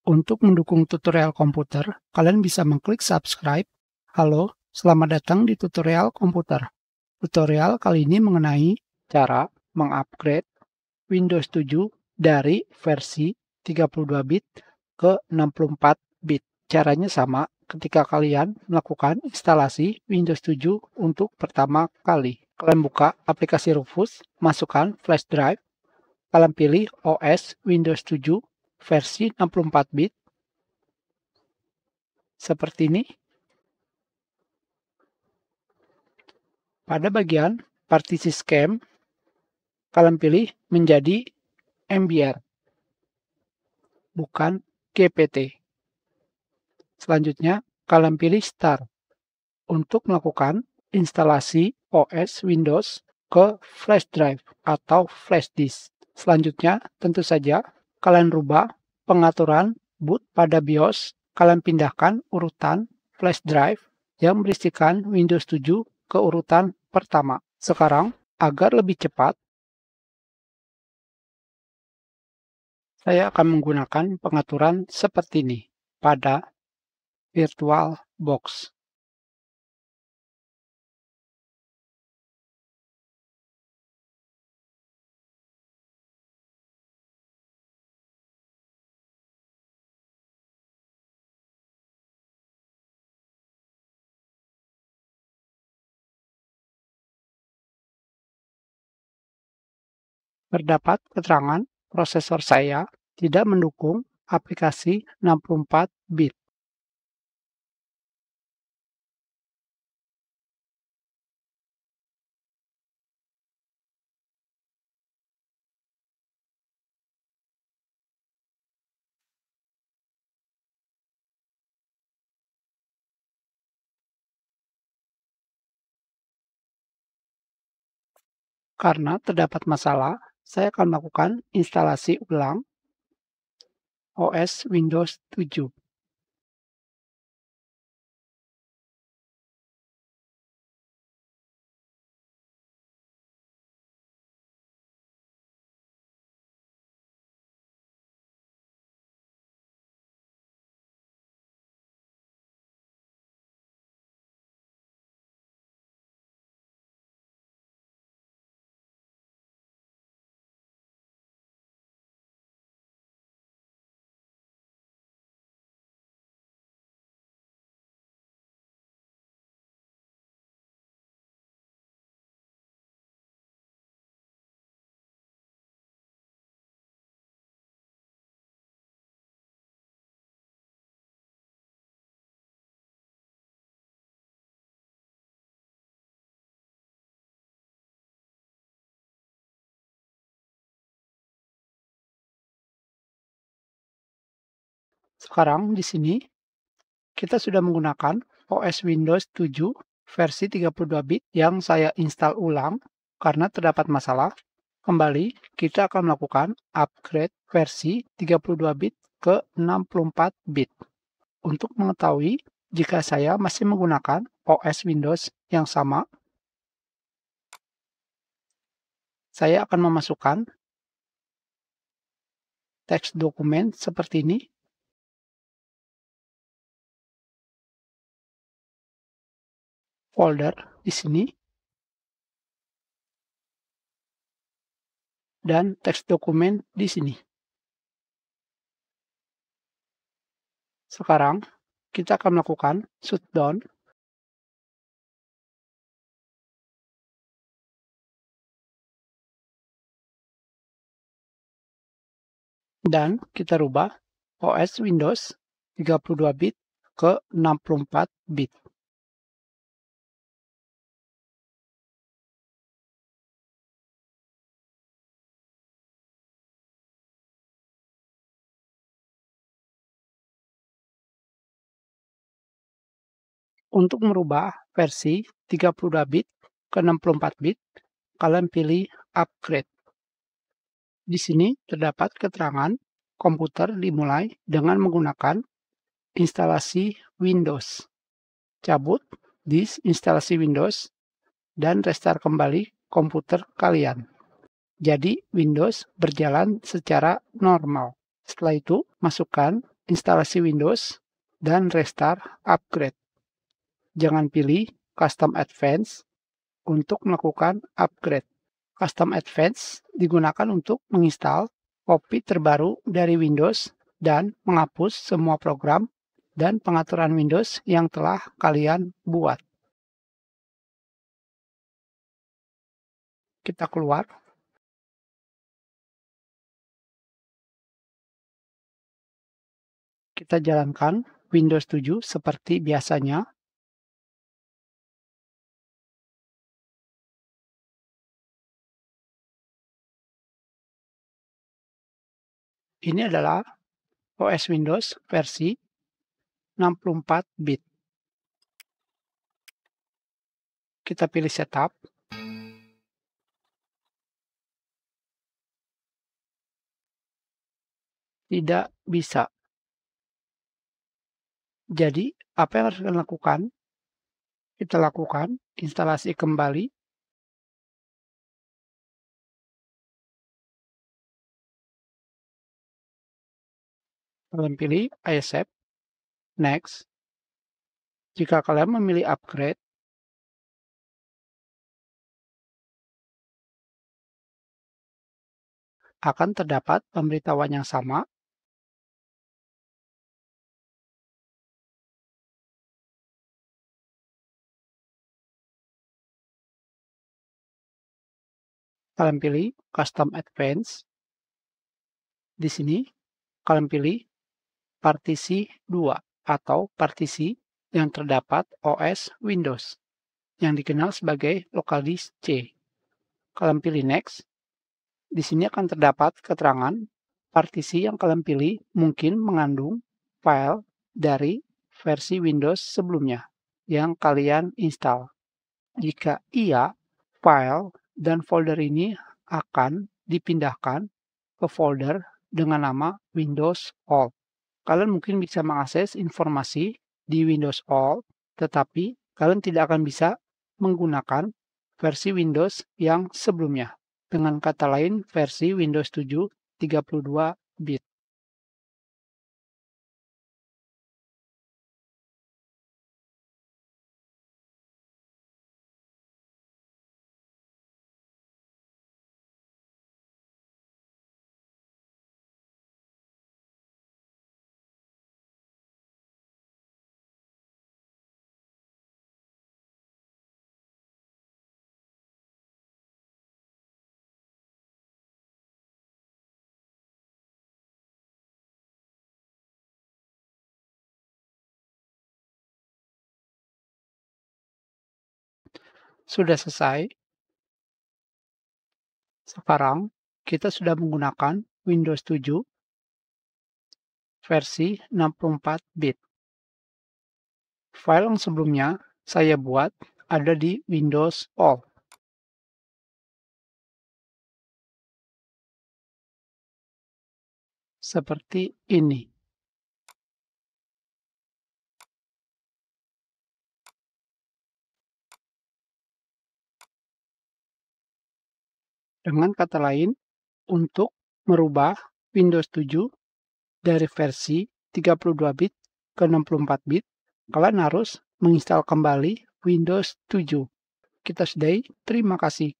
Untuk mendukung tutorial komputer, kalian bisa mengklik subscribe. Halo, selamat datang di tutorial komputer. Tutorial kali ini mengenai cara mengupgrade Windows 7 dari versi 32 bit ke 64 bit. Caranya sama ketika kalian melakukan instalasi Windows 7 untuk pertama kali. Kalian buka aplikasi Rufus, masukkan flash drive, kalian pilih OS Windows 7 versi 64 bit, seperti ini. Pada bagian partisi scheme, kalian pilih menjadi MBR, bukan GPT. Selanjutnya, kalian pilih Start untuk melakukan instalasi OS Windows ke flash drive atau flash disk. Selanjutnya, tentu saja, kalian rubah pengaturan boot pada BIOS. Kalian pindahkan urutan flash drive yang berisikan Windows 7 ke urutan pertama. Sekarang, agar lebih cepat, saya akan menggunakan pengaturan seperti ini pada VirtualBox. Terdapat keterangan prosesor saya tidak mendukung aplikasi 64 bit. Karena terdapat masalah, saya akan melakukan instalasi ulang OS Windows 7. Sekarang di sini kita sudah menggunakan OS Windows 7 versi 32 bit yang saya install ulang karena terdapat masalah. Kembali, kita akan melakukan upgrade versi 32 bit ke 64 bit. Untuk mengetahui jika saya masih menggunakan OS Windows yang sama, saya akan memasukkan teks dokumen seperti ini. Folder di sini. Dan teks dokumen di sini. Sekarang, kita akan melakukan shutdown. Dan kita rubah OS Windows 32 bit ke 64 bit. Untuk merubah versi 32 bit ke 64 bit, kalian pilih upgrade. Di sini terdapat keterangan komputer dimulai dengan menggunakan instalasi Windows. Cabut disk instalasi Windows dan restart kembali komputer kalian. Jadi Windows berjalan secara normal. Setelah itu, masukkan instalasi Windows, dan restart upgrade. Jangan pilih Custom Advanced untuk melakukan upgrade. Custom Advanced digunakan untuk menginstal kopi terbaru dari Windows dan menghapus semua program dan pengaturan Windows yang telah kalian buat. Kita keluar. Kita jalankan Windows 7 seperti biasanya. Ini adalah OS Windows versi 64 bit. Kita pilih Setup. Tidak bisa. Jadi, apa yang harus kita lakukan? Kita lakukan instalasi kembali. Kalian pilih I accept, next. Jika kalian memilih upgrade, akan terdapat pemberitahuan yang sama. Kalian pilih Custom Advanced. Di sini, kalian pilih partisi 2 atau partisi yang terdapat OS Windows yang dikenal sebagai local disk C. Kalian pilih Next. Di sini akan terdapat keterangan partisi yang kalian pilih mungkin mengandung file dari versi Windows sebelumnya yang kalian install. Jika iya, file dan folder ini akan dipindahkan ke folder dengan nama Windows All. Kalian mungkin bisa mengakses informasi di Windows All, tetapi kalian tidak akan bisa menggunakan versi Windows yang sebelumnya. Dengan kata lain, versi Windows 7 32 bit. Sudah selesai. Sekarang kita sudah menggunakan Windows 7 versi 64 bit. File yang sebelumnya saya buat ada di Windows All. Seperti ini. Dengan kata lain, untuk merubah Windows 7 dari versi 32 bit ke 64 bit, kalian harus menginstal kembali Windows 7. Kita sudahi, terima kasih.